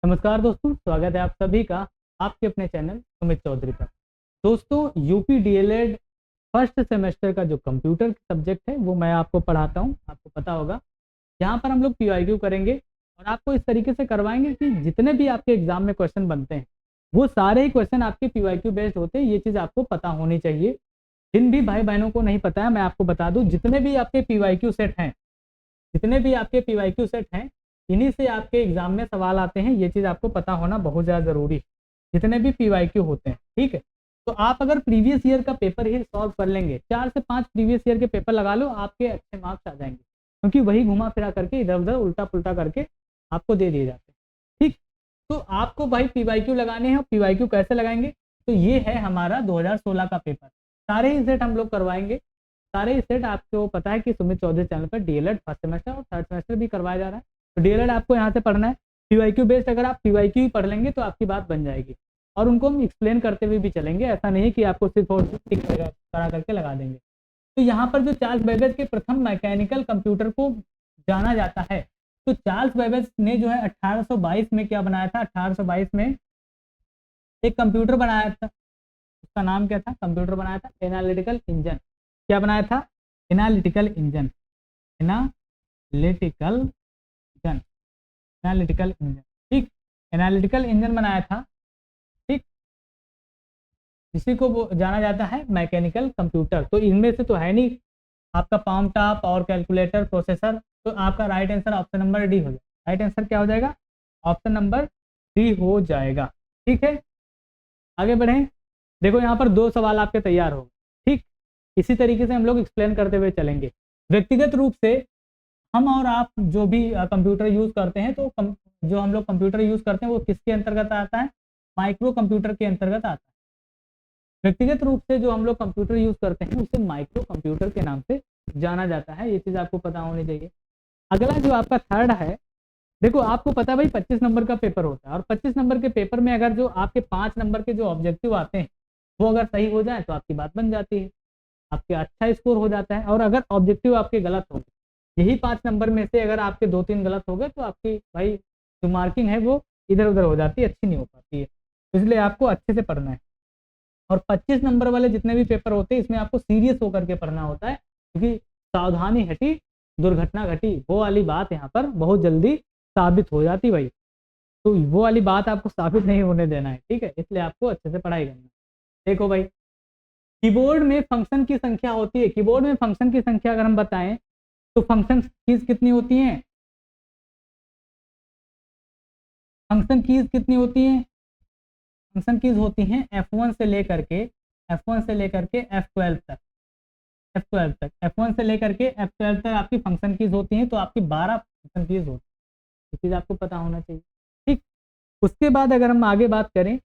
नमस्कार दोस्तों, स्वागत है आप सभी का आपके अपने चैनल सुमित चौधरी पर। दोस्तों, यूपी डीएलएड फर्स्ट सेमेस्टर का जो कंप्यूटर सब्जेक्ट है वो मैं आपको पढ़ाता हूँ। आपको पता होगा यहाँ पर हम लोग पीवाईक्यू करेंगे और आपको इस तरीके से करवाएंगे कि जितने भी आपके एग्जाम में क्वेश्चन बनते हैं वो सारे ही क्वेश्चन आपके पीवाईक्यू बेस्ड होते हैं। ये चीज़ आपको पता होनी चाहिए। जिन भी भाई बहनों को नहीं पता है मैं आपको बता दूं, जितने भी आपके पीवाईक्यू सेट हैं, इन्हीं से आपके एग्जाम में सवाल आते हैं। ये चीज़ आपको पता होना बहुत ज़्यादा ज़रूरी है, जितने भी पीवाईक्यू होते हैं। ठीक है, तो आप अगर प्रीवियस ईयर का पेपर ही सॉल्व कर लेंगे, 4 से 5 प्रीवियस ईयर के पेपर लगा लो, आपके अच्छे मार्क्स आ जाएंगे, क्योंकि वही घुमा फिरा करके इधर उधर उल्टा पुल्टा करके आपको दे दिए जाते हैं। ठीक, तो आपको भाई पीवाईक्यू लगाने हैं। पीवाईक्यू कैसे लगाएंगे? तो ये है हमारा 2016 का पेपर। सारे ही सेट हम लोग करवाएंगे। सारे ही सेट आपको पता है कि सुमित चौधरी चैनल पर डीएलएड फर्स्ट सेमेस्टर और थर्ड सेमेस्टर भी करवाया जा रहा है। तो डीएलएड आपको यहाँ से पढ़ना है। पीवाईक्यू बेस्ड अगर आप पीवाईक्यू ही पढ़ लेंगे तो आपकी बात बन जाएगी, और उनको हम एक्सप्लेन करते हुए भी चलेंगे। ऐसा नहीं कि आपको सिर्फ और टिक करा करके लगा देंगे। तो यहाँ पर जो चार्ल्स बेबेज के प्रथम मैकेनिकल कंप्यूटर को जाना जाता है, तो चार्ल्स बेबेज ने जो है 1822 में क्या बनाया था? 1822 में एक कंप्यूटर बनाया था। उसका नाम क्या था? कंप्यूटर बनाया था एनालिटिकल इंजन। क्या बनाया था? Analytical engine. Analytical engine. ठीक, एनालिटिकल इंजन बनाया था। ठीक, इसी को वो जाना जाता है मैकेनिकल कंप्यूटर। तो इनमें से तो है नहीं आपका पाम टॉप और कैलकुलेटर, प्रोसेसर। तो आपका right answer option number D हो जाएगा। राइट आंसर क्या हो जाएगा? ऑप्शन नंबर डी हो जाएगा। ठीक है, आगे बढ़ें। देखो यहाँ पर 2 सवाल आपके तैयार हो। ठीक, इसी तरीके से हम लोग एक्सप्लेन करते हुए चलेंगे। व्यक्तिगत रूप से हम और आप जो भी कंप्यूटर यूज करते हैं, तो जो हम लोग कंप्यूटर यूज करते हैं वो किसके अंतर्गत आता है? माइक्रो कंप्यूटर के अंतर्गत आता है। व्यक्तिगत रूप से जो हम लोग कंप्यूटर यूज करते हैं उसे माइक्रो कंप्यूटर के नाम से जाना जाता है। ये चीज आपको पता होनी चाहिए। अगला जो आपका थर्ड है, देखो आपको पता है भाई 25 नंबर का पेपर होता है, और 25 नंबर के पेपर में अगर जो आपके 5 नंबर के जो ऑब्जेक्टिव आते हैं वो अगर सही हो जाए तो आपकी बात बन जाती है, आपके अच्छा स्कोर हो जाता है। और अगर ऑब्जेक्टिव आपके गलत हो गए, यही 5 नंबर में से अगर आपके 2-3 गलत हो गए, तो आपकी भाई जो मार्किंग है वो इधर उधर हो जाती है, अच्छी नहीं हो पाती है। इसलिए आपको अच्छे से पढ़ना है। और 25 नंबर वाले जितने भी पेपर होते हैं इसमें आपको सीरियस होकर के पढ़ना होता है, क्योंकि सावधानी हटी दुर्घटना घटी, वो वाली बात यहाँ पर बहुत जल्दी साबित हो जाती भाई। तो वो वाली बात आपको साबित नहीं होने देना है। ठीक है, इसलिए आपको अच्छे से पढ़ाई करना है। देखो भाई, कीबोर्ड में फंक्शन की संख्या होती है। कीबोर्ड में फंक्शन की संख्या अगर हम बताएं तो फंक्शन कीज कितनी होती हैं? फंक्शन कीज कितनी होती हैं? फंक्शन कीज होती हैं F1 से लेकर के F12 तक। F1 से लेकर के F12 तक आपकी फंक्शन कीज होती हैं। तो आपकी 12 फंक्शन कीज होती है। ये चीज आपको पता होना चाहिए। ठीक, उसके बाद अगर हम आगे बात करें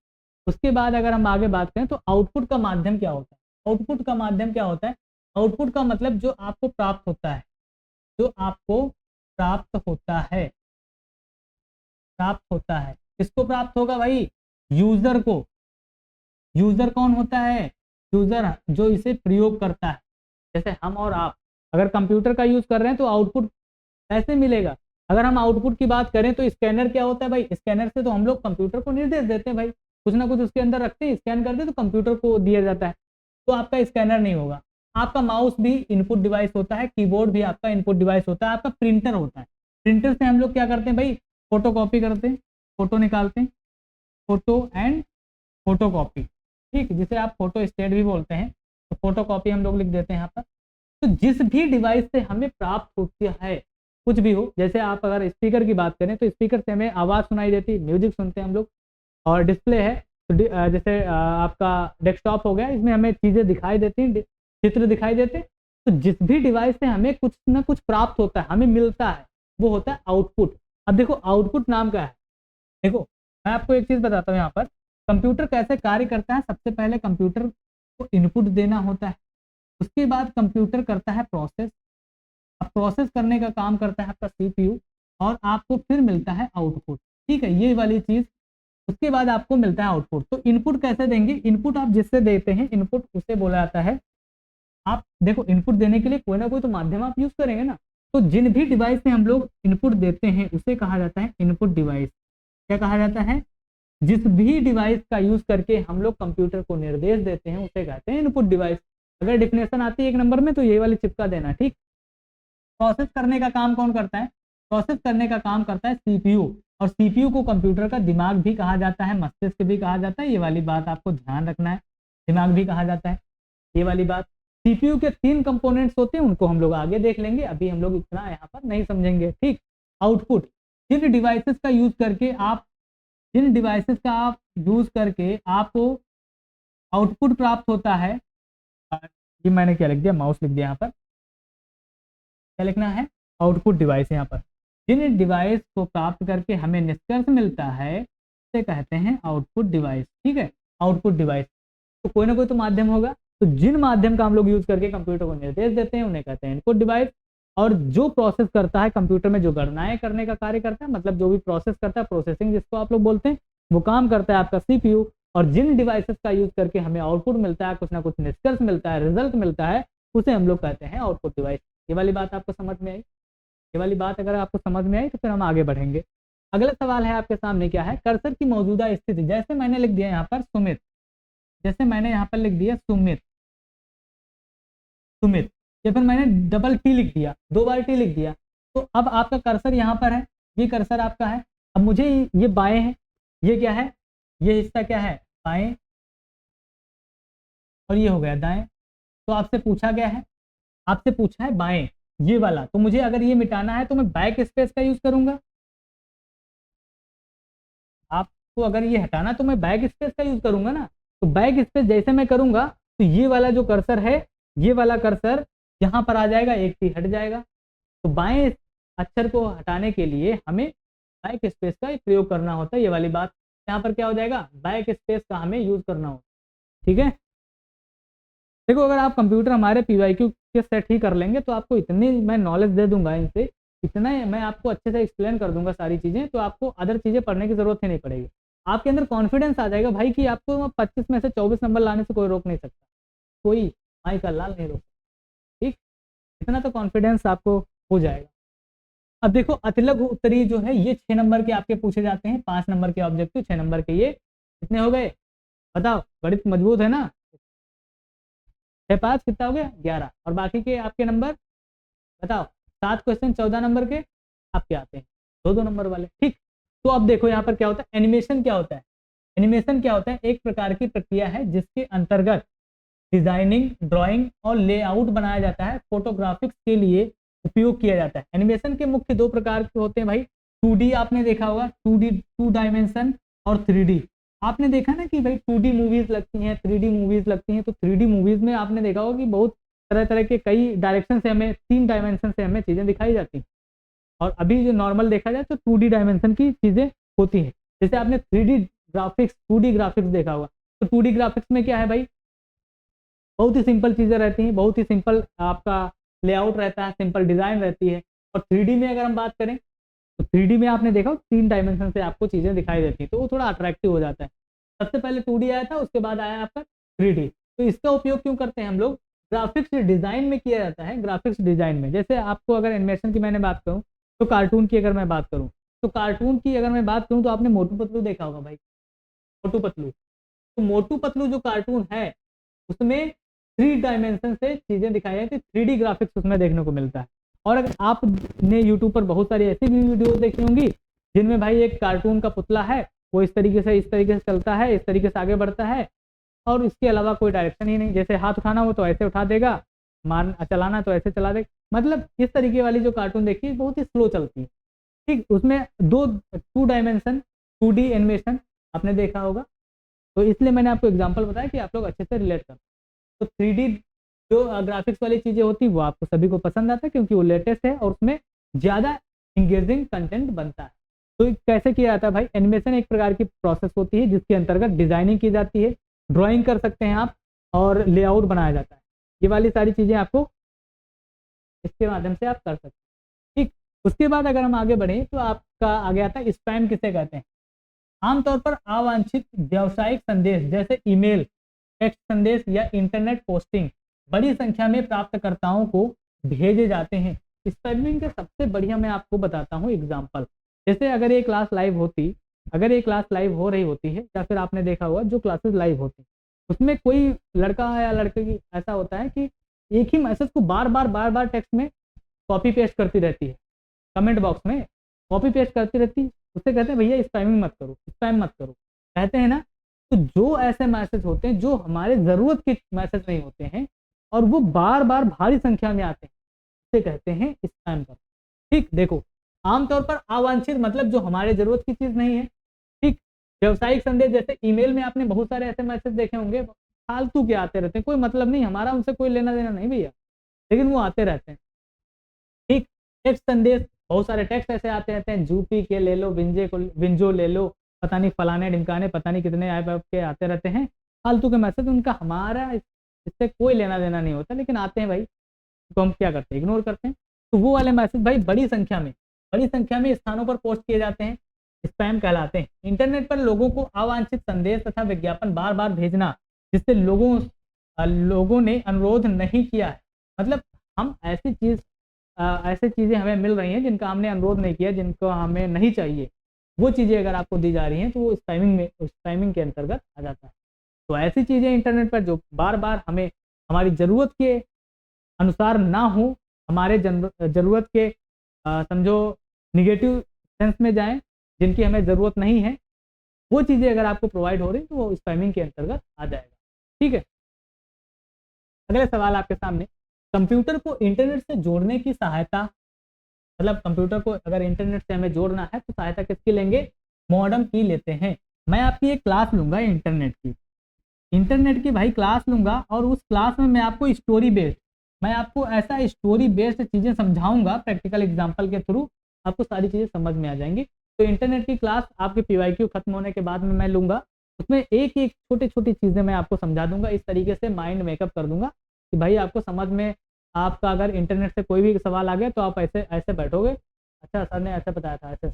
तो आउटपुट का माध्यम क्या होता है? आउटपुट का माध्यम क्या होता है? आउटपुट का मतलब जो आपको प्राप्त होता है, किसको प्राप्त होगा भाई? यूजर को। यूजर कौन होता है? यूजर जो इसे प्रयोग करता है। जैसे हम और आप अगर कंप्यूटर का यूज कर रहे हैं तो आउटपुट कैसे मिलेगा? अगर हम आउटपुट की बात करें तो स्कैनर क्या होता है भाई? स्कैनर से तो हम लोग कंप्यूटर को निर्देश देते हैं भाई, कुछ ना कुछ उसके अंदर रखते हैं, स्कैन करते हैं तो कंप्यूटर को दिया जाता है। तो आपका स्कैनर नहीं होगा। आपका माउस भी इनपुट डिवाइस होता है, कीबोर्ड भी आपका इनपुट डिवाइस होता है, आपका प्रिंटर होता है। प्रिंटर से हम लोग क्या करते हैं भाई? फोटो कॉपी करते हैं, फोटो निकालते हैं, फोटो एंड फोटो कॉपी। ठीक, जिसे आप फोटो स्टेट भी बोलते हैं। तो फोटो कॉपी हम लोग लिख देते हैं यहाँ पर। तो जिस भी डिवाइस से हमें प्राप्त होती है, कुछ भी हो, जैसे आप अगर स्पीकर की बात करें तो स्पीकर से हमें आवाज़ सुनाई देती है, म्यूजिक सुनते हैं हम लोग। और डिस्प्ले है तो जैसे आपका डेस्कटॉप हो गया, इसमें हमें चीज़ें दिखाई देती हैं, चित्र दिखाई देते हैं। तो जिस भी डिवाइस से हमें कुछ ना कुछ प्राप्त होता है, हमें मिलता है, वो होता है आउटपुट। अब देखो आउटपुट नाम क्या है? देखो मैं आपको एक चीज़ बताता हूँ यहाँ पर, कंप्यूटर कैसे कार्य करता है। सबसे पहले कंप्यूटर को इनपुट देना होता है, उसके बाद कंप्यूटर करता है प्रोसेस। अब प्रोसेस करने का काम करता है आपका सीपीयू, और आपको फिर मिलता है आउटपुट। ठीक है, ये वाली चीज़। उसके बाद आपको मिलता है आउटपुट। तो इनपुट कैसे देंगे? इनपुट आप जिससे देते हैं, इनपुट उसे बोला जाता है। आप देखो इनपुट देने के लिए कोई ना कोई तो माध्यम आप यूज करेंगे ना। तो जिन भी डिवाइस में हम लोग इनपुट देते हैं उसे कहा जाता है इनपुट डिवाइस। क्या कहा जाता है? जिस भी डिवाइस का यूज करके हम लोग कंप्यूटर को निर्देश देते हैं उसे कहते हैं इनपुट डिवाइस। अगर डिफिनेशन आती है एक नंबर में तो ये वाली चिपका देना, ठीक। प्रोसेस करने का काम कौन करता है? प्रोसेस करने का काम करता है सीपीयू, और सीपीयू को कंप्यूटर का दिमाग भी कहा जाता है, मस्तिष्क भी कहा जाता है। ये वाली बात आपको ध्यान रखना है, दिमाग भी कहा जाता है, ये वाली बात। सीपीयू के 3 कंपोनेंट्स होते हैं, उनको हम लोग आगे देख लेंगे, अभी हम लोग इतना यहाँ पर नहीं समझेंगे, ठीक। आउटपुट, जिन डिवाइसेस का यूज करके आपको आउटपुट प्राप्त होता है। ये मैंने क्या लिख दिया, माउस लिख दिया, यहाँ पर क्या लिखना है? Output device. यहाँ पर जिन डिवाइस को प्राप्त करके हमें निष्कर्ष मिलता है उसे कहते हैं आउटपुट डिवाइस, ठीक है। आउटपुट डिवाइस तो कोई ना कोई तो माध्यम होगा, तो जिन माध्यम का हम लोग यूज करके कंप्यूटर को निर्देश देते हैं उन्हें कहते हैं इनपुट डिवाइस। और जो प्रोसेस करता है कंप्यूटर में, जो गणनाएं करने का कार्य करता है, मतलब जो भी प्रोसेस करता है, प्रोसेसिंग जिसको आप लोग बोलते हैं, वो काम करता है आपका सीपीयू। और जिन डिवाइसेस का यूज करके हमें आउटपुट मिलता है, कुछ ना कुछ निष्कर्ष मिलता है, रिजल्ट मिलता है, उसे हम लोग कहते हैं आउटपुट डिवाइस। ये वाली बात आपको समझ में आई? ये वाली बात अगर आपको समझ में आई तो फिर हम आगे बढ़ेंगे। अगला सवाल है आपके सामने, क्या है? कर्सर की मौजूदा स्थिति। जैसे मैंने लिख दिया यहाँ पर सुमित, जैसे मैंने यहाँ पर लिख दिया सुमित, या फिर मैंने डबल टी लिख दिया, 2 बार टी लिख दिया, तो अब आपका कर्सर यहाँ पर है, ये कर्सर आपका है। अब मुझे ये बाएं है, ये क्या है? ये हिस्सा क्या है? बाएं, और ये हो गया दाएं। तो आपसे पूछा गया है, आपसे पूछा है बाएं, ये वाला। तो मुझे अगर ये मिटाना है तो मैं बैक स्पेस का यूज करूंगा। आपको अगर ये हटाना तो मैं बैक स्पेस का यूज करूंगा ना। तो बैक स्पेस जैसे मैं करूंगा तो ये वाला जो कर्सर है, ये वाला कर्सर यहाँ पर आ जाएगा, एक टी हट जाएगा। तो बाएं अक्षर को हटाने के लिए हमें बैक स्पेस का प्रयोग करना होता है। ये वाली बात यहाँ पर क्या हो जाएगा? बैक स्पेस का हमें यूज करना होता है, ठीक है। देखो, अगर आप कंप्यूटर हमारे पीवाईक्यू के सेट ही कर लेंगे तो आपको इतनी मैं नॉलेज दे दूंगा इनसे, इतना मैं आपको अच्छे से एक्सप्लेन कर दूंगा सारी चीज़ें, तो आपको अदर चीज़ें पढ़ने की जरूरत ही नहीं पड़ेगी। आपके अंदर कॉन्फिडेंस आ जाएगा भाई कि आपको 25 में से 24 नंबर लाने से कोई रोक नहीं सकता, कोई माई का लाल नहीं रोक सकता, ठीक। इतना तो कॉन्फिडेंस आपको हो जाएगा। अब देखो, अतिलघु उत्तरी जो है ये 6 नंबर के आपके पूछे जाते हैं, 5 नंबर के ऑब्जेक्टिव, 6 नंबर के ये कितने हो गए? बताओ, गणित मजबूत है ना। 6×5 कितना हो गया? 11। और बाकी के आपके नंबर बताओ, 7 क्वेश्चन 14 नंबर के आपके आते हैं, 2-2 नंबर वाले, ठीक। तो अब देखो यहाँ पर क्या होता है, एनिमेशन क्या होता है? एनिमेशन क्या होता है? एक प्रकार की प्रक्रिया है जिसके अंतर्गत डिजाइनिंग, ड्राइंग और लेआउट बनाया जाता है, फोटोग्राफिक्स के लिए उपयोग किया जाता है। एनिमेशन के मुख्य 2 प्रकार के होते हैं भाई। 2D आपने देखा होगा, 2D 2 डायमेंशन, और 3D। आपने देखा ना कि भाई 2D मूवीज लगती हैं, 3D मूवीज लगती हैं। तो 3D मूवीज में आपने देखा होगा कि बहुत तरह तरह के कई डायरेक्शन से हमें, 3 डायमेंशन से हमें चीज़ें दिखाई जाती हैं। और अभी जो नॉर्मल देखा जाए तो 2D डायमेंशन की चीज़ें होती हैं। जैसे आपने 3D ग्राफिक्स, 2D ग्राफिक्स देखा होगा, तो 2D ग्राफिक्स में क्या है भाई? बहुत ही सिंपल चीज़ें रहती हैं, बहुत ही सिंपल आपका लेआउट रहता है, सिंपल डिज़ाइन रहती है। और 3D में अगर हम बात करें तो 3D में आपने देखा 3 डायमेंशन से आपको चीज़ें दिखाई देती हैं, तो वो थोड़ा अट्रैक्टिव हो जाता है। सबसे पहले 2D आया था, उसके बाद आया आपका 3D। तो इसका उपयोग क्यों करते हैं हम लोग? ग्राफिक्स डिज़ाइन में किया जाता है, ग्राफिक्स डिज़ाइन में। जैसे आपको अगर एनिमेशन की मैंने बात करूँ, तो कार्टून की अगर मैं बात करूँ, तो कार्टून की अगर मैं बात करूँ तो आपने मोटू पतलू देखा होगा भाई, मोटू पतलू। तो मोटू पतलू जो कार्टून है उसमें 3 डायमेंशन से चीज़ें दिखाई जाती है, 3D ग्राफिक्स उसमें देखने को मिलता है। और अगर आपने यूट्यूब पर बहुत सारी ऐसी भी वीडियोस देखी होंगी जिनमें भाई एक कार्टून का पुतला है, वो इस तरीके से चलता है, इस तरीके से आगे बढ़ता है, और इसके अलावा कोई डायरेक्शन ही नहीं। जैसे हाथ उठाना हो तो ऐसे उठा देगा, चलाना तो ऐसे चला देगा। मतलब इस तरीके वाली जो कार्टून देखी है बहुत ही स्लो चलती है, ठीक। उसमें 2 डायमेंशन 2D एनिमेशन आपने देखा होगा, तो इसलिए मैंने आपको एग्जांपल बताया कि आप लोग अच्छे से रिलेट कर। तो 3D जो ग्राफिक्स वाली चीज़ें होती वो आपको सभी को पसंद आता है क्योंकि वो लेटेस्ट है और उसमें ज़्यादा इंगेजिंग कंटेंट बनता है। तो कैसे किया जाता है भाई? एनिमेशन एक प्रकार की प्रोसेस होती है जिसके अंतर्गत डिजाइनिंग की जाती है, ड्राइंग कर सकते हैं आप, और लेआउट बनाया जाता है। ये वाली सारी चीज़ें आपको इसके माध्यम से आप कर सकते हैं, ठीक। उसके बाद अगर हम आगे बढ़ें तो आपका आगे आता है स्पैम किसे कहते हैं। आमतौर पर अवांछित व्यावसायिक संदेश जैसे ईमेल, टेक्स्ट संदेश या इंटरनेट पोस्टिंग बड़ी संख्या में प्राप्तकर्ताओं को भेजे जाते हैं। स्पैमिंग के सबसे बढ़िया मैं आपको बताता हूँ एग्जाम्पल। जैसे अगर ये क्लास लाइव होती अगर ये क्लास लाइव हो रही होती है या फिर आपने देखा होगा जो क्लासेस लाइव होती हैं उसमें कोई लड़का या लड़के की ऐसा होता है कि एक ही मैसेज को बार बार टेक्स्ट में कॉपी पेस्ट करती रहती है, कमेंट बॉक्स में कॉपी पेस्ट करती रहती है। उससे कहते हैं भैया स्पैमिंग मत करो, स्पैम मत करो, कहते हैं ना। तो जो ऐसे मैसेज होते हैं जो हमारे ज़रूरत के मैसेज नहीं होते हैं और वो बार बार भारी संख्या में आते हैं, उसे कहते हैं स्पैम कर। ठीक, देखो आमतौर पर अवांछित मतलब जो हमारे ज़रूरत की चीज़ नहीं है। ठीक, व्यवसायिक संदेश जैसे ईमेल में आपने बहुत सारे ऐसे मैसेज देखे होंगे फालतू के आते रहते हैं, कोई मतलब नहीं, हमारा उनसे कोई लेना देना नहीं भैया, लेकिन वो आते रहते हैं। ठीक, टेक्स्ट संदेश बहुत सारे टेक्स्ट ऐसे आते रहते हैं, जूपी के ले लो, विंजो ले लो, पता नहीं फलाने ढिमकाने, पता नहीं कितने ऐप के आते रहते हैं फालतू के मैसेज, उनका हमारा इससे कोई लेना देना नहीं होता, लेकिन आते हैं भाई, तो हम क्या करते हैं, इग्नोर करते हैं। तो वो वाले मैसेज भाई बड़ी संख्या में स्थानों पर पोस्ट किए जाते हैं, स्पैम कहलाते हैं। इंटरनेट पर लोगों को अवांछित संदेश तथा विज्ञापन बार बार भेजना जिससे लोगों ने अनुरोध नहीं किया है, मतलब हम ऐसी चीज़ें हमें मिल रही हैं जिनका हमने अनुरोध नहीं किया, जिनको हमें नहीं चाहिए, वो चीज़ें अगर आपको दी जा रही हैं तो वो स्पैमिंग के अंतर्गत आ जाता है। तो ऐसी चीज़ें इंटरनेट पर जो बार बार हमें हमारी ज़रूरत के अनुसार ना हो, हमारे ज़रूरत के समझो निगेटिव सेंस में जाएं, जिनकी हमें ज़रूरत नहीं है, वो चीज़ें अगर आपको प्रोवाइड हो रही तो वो स्पैमिंग के अंतर्गत आ जाएगा। ठीक है, अगला सवाल आपके सामने, कंप्यूटर को इंटरनेट से जोड़ने की सहायता, मतलब कंप्यूटर को अगर इंटरनेट से हमें जोड़ना है तो सहायता किसकी लेंगे, मॉडेम की लेते हैं। मैं आपकी एक क्लास लूंगा इंटरनेट की भाई क्लास लूंगा, और उस क्लास में मैं आपको मैं आपको ऐसा स्टोरी बेस्ड चीज़ें समझाऊंगा, प्रैक्टिकल एग्जाम्पल के थ्रू आपको सारी चीज़ें समझ में आ जाएंगी। तो इंटरनेट की क्लास आपके PYQ खत्म होने के बाद में मैं लूंगा, उसमें एक एक छोटी चीज़ें मैं आपको समझा दूंगा, इस तरीके से माइंड मेकअप कर दूंगा कि भाई आपको समझ में, आपका अगर इंटरनेट से कोई भी सवाल आ गया तो आप ऐसे ऐसे बैठोगे, अच्छा सर ने ऐसे बताया था, ऐसे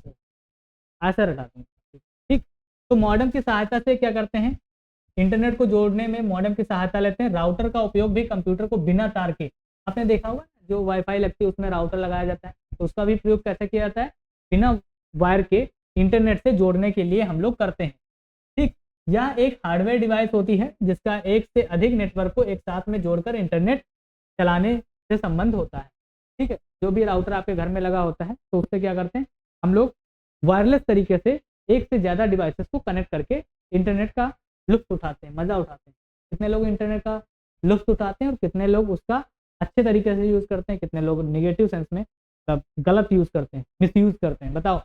रटा दूंगा। ठीक, तो मॉडेम की सहायता से क्या करते हैं, इंटरनेट को जोड़ने में मॉडेम की सहायता लेते हैं। राउटर का उपयोग भी कंप्यूटर को बिना तार के, आपने देखा होगा जो वाईफाई लगती है उसमें राउटर लगाया जाता है, तो उसका भी प्रयोग कैसे किया जाता है, बिना वायर के इंटरनेट से जोड़ने के लिए हम लोग करते हैं। ठीक, यह एक हार्डवेयर डिवाइस होती है जिसका एक से अधिक नेटवर्क को एक साथ में जोड़कर इंटरनेट चलाने से संबंध होता है। ठीक है, जो भी राउटर आपके घर में लगा होता है तो उससे क्या करते हैं, हम लोग वायरलेस तरीके से एक से ज़्यादा डिवाइसेस को कनेक्ट करके इंटरनेट का लुत्फ उठाते हैं, मज़ा उठाते हैं। कितने लोग इंटरनेट का लुत्फ उठाते हैं और कितने लोग उसका अच्छे तरीके से यूज़ करते हैं, कितने लोग नेगेटिव सेंस में गलत यूज़ करते हैं, मिसयूज़ करते हैं, बताओ।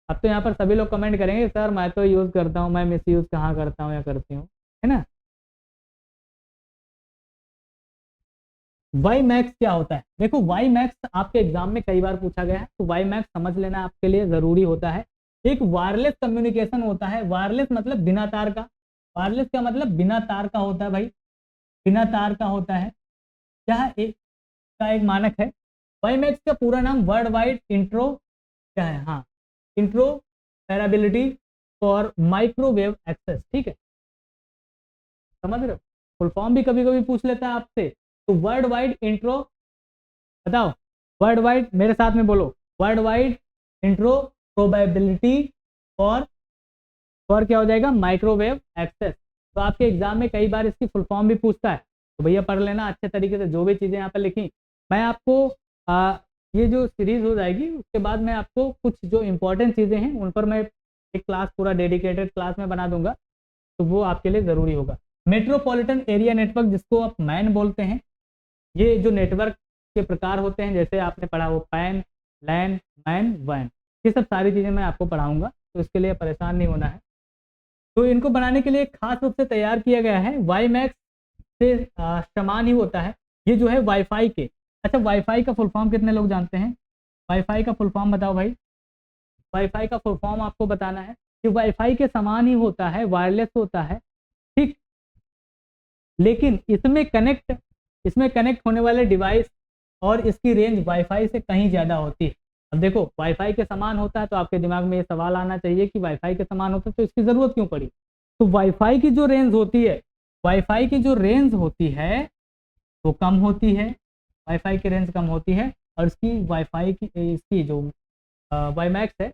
अब तो यहाँ पर सभी लोग कमेंट करेंगे सर मैं तो यूज़ करता हूँ, मैं मिसयूज़ कहाँ करता हूँ या करती हूँ, है ना। वाई मैक्स क्या होता है, देखो वाई मैक्स आपके एग्जाम में कई बार पूछा गया है, तो वाई मैक्स समझ लेना आपके लिए ज़रूरी होता है। एक वायरलेस कम्युनिकेशन होता है, वायरलेस मतलब बिना तार का, वायरलेस का मतलब बिना तार का होता है भाई, बिना तार का होता है। क्या एक का एक मानक है। वाई मैक्स का पूरा नाम वर्ल्ड वाइड इंट्रो क्या है, हाँ, इंट्रो पैराबिलिटी फॉर माइक्रोवेव एक्सेस। ठीक है, समझ रहे हो, फुल फॉर्म भी कभी कभी पूछ लेता है आपसे। तो वर्ल्ड वाइड इंट्रो, बताओ, वर्ल्ड वाइड मेरे साथ में बोलो, world wide intro probability for क्या हो जाएगा, माइक्रोवेव एक्सेस। तो आपके एग्जाम में कई बार इसकी फुल फॉर्म भी पूछता है, तो भैया पढ़ लेना अच्छे तरीके से जो भी चीज़ें यहाँ पर लिखी। मैं आपको ये जो सीरीज हो जाएगी उसके बाद मैं आपको कुछ जो इंपॉर्टेंट चीज़ें हैं उन पर मैं एक क्लास पूरा डेडिकेटेड क्लास में बना दूंगा, तो वो आपके लिए ज़रूरी होगा। मेट्रोपॉलिटन एरिया नेटवर्क जिसको आप मैन बोलते हैं, ये जो नेटवर्क के प्रकार होते हैं जैसे आपने पढ़ा वो पैन, लैन, मैन, वैन, ये सब सारी चीज़ें मैं आपको पढ़ाऊंगा, तो इसके लिए परेशान नहीं होना है। तो इनको बनाने के लिए खास रूप से तैयार किया गया है, वाई मैक्स से समान ही होता है। ये जो है वाईफाई के, अच्छा वाईफाई का फुल फॉर्म कितने लोग जानते हैं, वाईफाई का फुल फॉर्म बताओ भाई। वाईफाई का फुल फॉर्म आपको बताना है कि वाईफाई के समान ही होता है, वायरलेस होता है। ठीक, लेकिन इसमें कनेक्ट होने वाले डिवाइस और इसकी रेंज वाईफाई से कहीं ज़्यादा होती है। अब देखो वाईफाई के समान होता है तो आपके दिमाग में ये सवाल आना चाहिए कि वाईफाई के समान होता है तो इसकी ज़रूरत क्यों पड़ी। तो वाईफाई की जो रेंज होती है, वाईफाई की जो रेंज होती है वो कम होती है, वाईफाई की रेंज कम होती है, और इसकी वाईफाई की इसकी जो वाई मैक्स है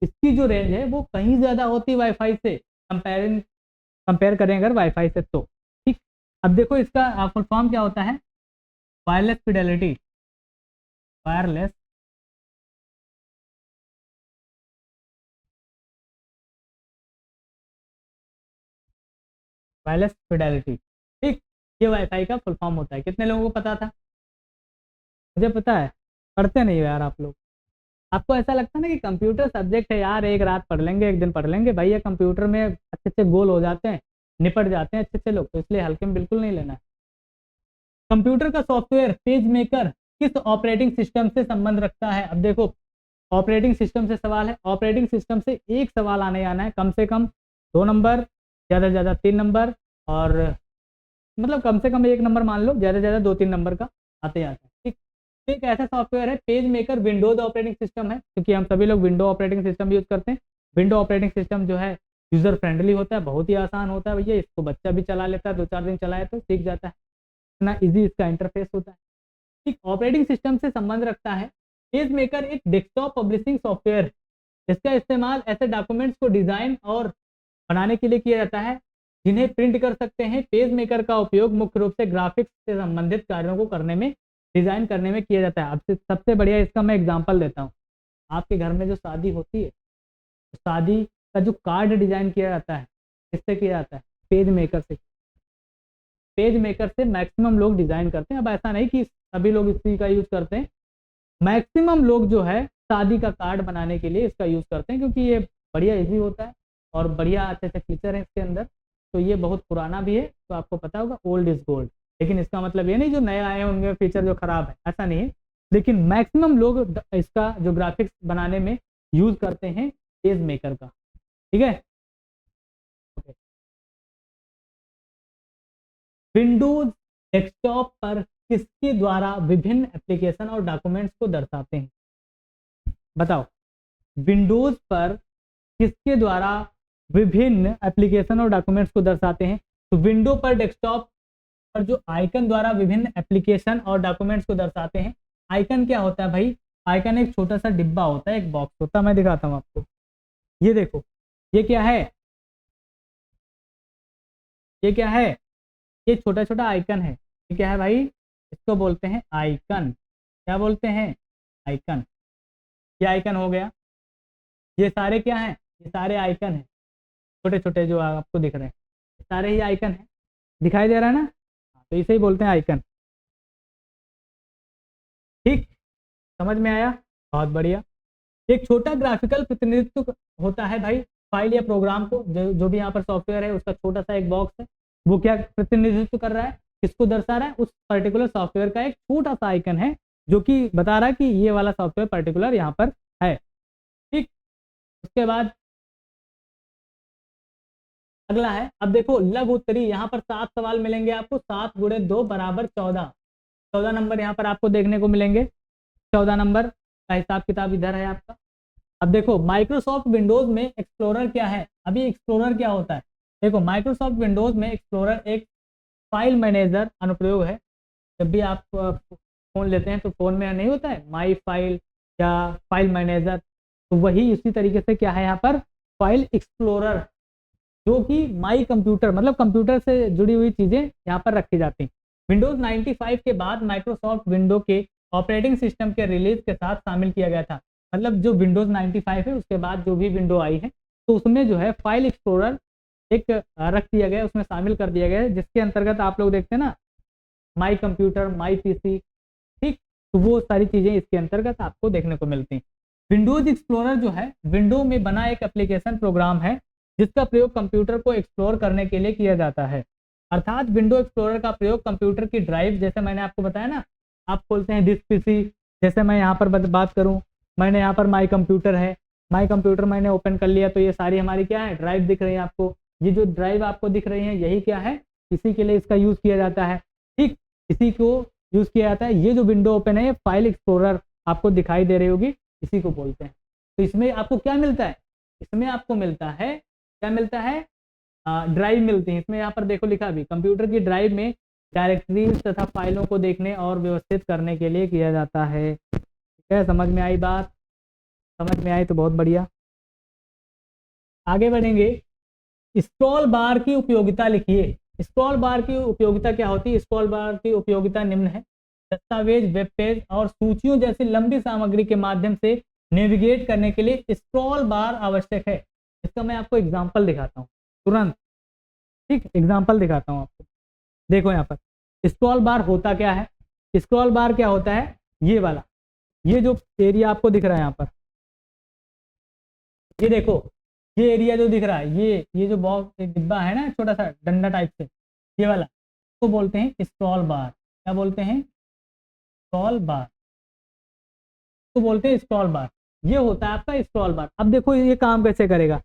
इसकी जो रेंज है वो कहीं ज़्यादा होती है वाईफाई से, कंपेयर करें अगर वाईफाई से तो। ठीक, अब देखो इसका फुल फॉर्म क्या होता है, wireless Fidelity, wireless wireless Fidelity. ठीक, ये वाईफाई का फुल फॉर्म होता है। कितने लोगों को पता था? मुझे पता है, पढ़ते नहीं हो यार आप लोग। आपको ऐसा लगता है ना कि कंप्यूटर सब्जेक्ट है यार, एक रात पढ़ लेंगे, एक दिन पढ़ लेंगे। भैया कंप्यूटर में अच्छे अच्छे गोल हो जाते हैं, निपट जाते हैं अच्छे अच्छे लोग, तो इसलिए हल्के में बिल्कुल नहीं लेना है। कंप्यूटर का सॉफ्टवेयर पेज मेकर किस ऑपरेटिंग सिस्टम से संबंध रखता है? अब देखो, ऑपरेटिंग सिस्टम से सवाल है, ऑपरेटिंग सिस्टम से एक सवाल आने आना है, कम से कम 2 नंबर, ज़्यादा से ज़्यादा 3 नंबर, और मतलब कम से कम 1 नंबर मान लो, ज़्यादा से ज़्यादा 2-3 नंबर का आते जाता है। ठीक, एक ऐसा सॉफ्टवेयर है, page maker Windows operating system है, क्योंकि हम सभी लोग विंडो ऑपरेटिंग सिस्टम यूज़ करते हैं। विंडो ऑपरेटिंग सिस्टम जो है यूज़र फ्रेंडली होता है, बहुत ही आसान होता है भैया, इसको बच्चा भी चला लेता है, 2-4 दिन चलाए तो सीख जाता है, इतना ईजी इसका इंटरफेस होता है। ठीक, ऑपरेटिंग सिस्टम से संबंध रखता है। पेज मेकर एक डेस्कटॉप पब्लिशिंग सॉफ्टवेयर है, इसका इस्तेमाल ऐसे डॉक्यूमेंट्स को डिजाइन और बनाने के लिए किया जाता है जिन्हें प्रिंट कर सकते हैं। पेज मेकर का उपयोग मुख्य रूप से ग्राफिक्स से संबंधित कार्यों को करने में, डिजाइन करने में किया जाता है। अब सबसे बढ़िया इसका मैं एग्जांपल देता हूँ। आपके घर में जो शादी होती है, तो शादी का जो कार्ड डिजाइन किया जाता है, किससे किया जाता है? पेज मेकर से। पेज मेकर से मैक्सिमम लोग डिजाइन करते हैं। अब ऐसा नहीं कि सभी लोग इसी का यूज करते हैं, मैक्सिमम लोग जो है शादी का कार्ड बनाने के लिए इसका यूज करते हैं, क्योंकि ये बढ़िया इजी होता है और बढ़िया अच्छे अच्छे फीचर है इसके अंदर। तो ये बहुत पुराना भी है, तो आपको पता होगा ओल्ड इज गोल्ड। लेकिन इसका मतलब ये नहीं जो नए आए हैं उनमें फीचर जो खराब है, ऐसा नहीं है। लेकिन मैक्सिमम लोग इसका जो ग्राफिक्स बनाने में यूज करते हैं पेज मेकर का। ठीक है, विंडोज डेस्कटॉप पर किसके द्वारा विभिन्न एप्लीकेशन और डॉक्यूमेंट्स को दर्शाते हैं? बताओ, विंडोज पर किसके द्वारा विभिन्न एप्लीकेशन और डॉक्यूमेंट्स को दर्शाते हैं? तो विंडो पर डेस्कटॉप पर जो आइकन द्वारा विभिन्न एप्लीकेशन और डॉक्यूमेंट्स को दर्शाते हैं। आइकन क्या होता है भाई? आइकन एक छोटा सा डिब्बा होता है, एक बॉक्स होता है, मैं दिखाता हूँ आपको। ये देखो, ये क्या है? ये क्या है? ये छोटा छोटा आइकन है। ये क्या है भाई? इसको बोलते हैं आइकन। क्या बोलते हैं? आइकन। ये आइकन हो गया। ये सारे क्या हैं? ये सारे आइकन हैं, छोटे छोटे जो आपको दिख रहे हैं, सारे ही आइकन हैं। दिखाई दे रहा है ना? तो इसे ही बोलते हैं आइकन। ठीक, समझ में आया? बहुत बढ़िया। एक छोटा ग्राफिकल प्रतिनिधित्व होता है भाई फाइल या प्रोग्राम को, जो भी यहाँ पर सॉफ्टवेयर है उसका छोटा सा एक बॉक्स है, वो क्या प्रतिनिधित्व कर रहा है, किसको दर्शा रहा है? उस पर्टिकुलर सॉफ्टवेयर का एक छोटा सा आइकन है जो कि बता रहा है कि ये वाला सॉफ्टवेयर पर्टिकुलर यहाँ पर है। ठीक, उसके बाद अगला है, अब देखो लघु उत्तरी, यहाँ पर 7 सवाल मिलेंगे आपको, 7 गुणे 2 बराबर 14। 14 नंबर यहाँ पर आपको देखने को मिलेंगे। 14 नंबर का हिसाब किताब इधर है आपका। अब देखो, माइक्रोसॉफ्ट विंडोज में एक्सप्लोरर क्या है? अभी एक्सप्लोरर क्या होता है? देखो, माइक्रोसॉफ्ट विंडोज में एक्सप्लोरर एक फाइल मैनेजर अनुप्रयोग है। जब भी आप फोन लेते हैं तो फोन में नहीं होता है माई फाइल या फाइल मैनेजर, तो वही उसी तरीके से क्या है यहाँ पर फाइल एक्सप्लोरर, जो कि माई कंप्यूटर मतलब कंप्यूटर से जुड़ी हुई चीजें यहाँ पर रखी जाती हैं। विंडोज 95 के बाद माइक्रोसॉफ्ट विंडो के ऑपरेटिंग सिस्टम के रिलीज के साथ शामिल किया गया था। मतलब जो विंडोज 95 है उसके बाद जो भी विंडो आई है, तो उसमें जो है फाइल एक्सप्लोरर एक रख दिया गया, उसमें शामिल कर दिया गया है, जिसके अंतर्गत आप लोग देखते हैं ना माई कंप्यूटर, माई पीसी। ठीक, तो वो सारी चीजें इसके अंतर्गत आपको देखने को मिलती हैं। विंडोज एक्सप्लोरर जो है विंडो में बना एक एप्लीकेशन प्रोग्राम है जिसका प्रयोग कंप्यूटर को एक्सप्लोर करने के लिए किया जाता है। अर्थात विंडो एक्सप्लोरर का प्रयोग कंप्यूटर की ड्राइव, जैसे मैंने आपको बताया ना, आप खोलते हैं दिस पीसी, जैसे मैं यहाँ पर बात करूँ, मैंने यहाँ पर माई कंप्यूटर है, माई कंप्यूटर मैंने ओपन कर लिया, तो ये सारी हमारी क्या है ड्राइव दिख रही है आपको। ये जो ड्राइव आपको दिख रही है यही क्या है, इसी के लिए इसका यूज किया जाता है। ठीक, इसी को यूज किया जाता है। ये जो विंडो ओपन है, फाइल एक्सप्लोरर आपको दिखाई दे रही होगी, इसी को बोलते हैं। तो इसमें आपको क्या मिलता है? इसमें आपको मिलता है, क्या मिलता है? ड्राइव मिलती है। इसमें यहाँ पर देखो लिखा भी, कंप्यूटर की ड्राइव में डायरेक्टरीज तथा फाइलों को देखने और व्यवस्थित करने के लिए किया जाता है। ठीक है, समझ में आई बात? समझ में आई तो बहुत बढ़िया। आगे बढ़ेंगे। स्क्रॉल बार की उपयोगिता लिखिए। स्क्रॉल बार की उपयोगिता क्या होती है? स्क्रॉल बार की उपयोगिता निम्न है। दस्तावेज, वेब पेज और सूचियों जैसी लंबी सामग्री के माध्यम से नेविगेट करने के लिए स्क्रॉल बार आवश्यक है। इसका मैं आपको एग्जांपल दिखाता हूँ तुरंत। ठीक, एग्जांपल दिखाता हूँ आपको। देखो यहाँ पर स्क्रॉल बार होता क्या है। स्क्रॉल बार क्या होता है? ये वाला, ये जो एरिया आपको दिख रहा है यहाँ पर, ये देखो, ये एरिया जो दिख रहा है, ये जो बॉक्स डिब्बा है ना, छोटा सा डंडा टाइप से, ये वाला तो बोलते हैं स्क्रॉल बार। क्या बोलते हैं? स्क्रॉल बार तो बोलते हैं स्क्रॉल बार। ये होता है आपका स्क्रॉल बार। अब देखो ये काम कैसे करेगा।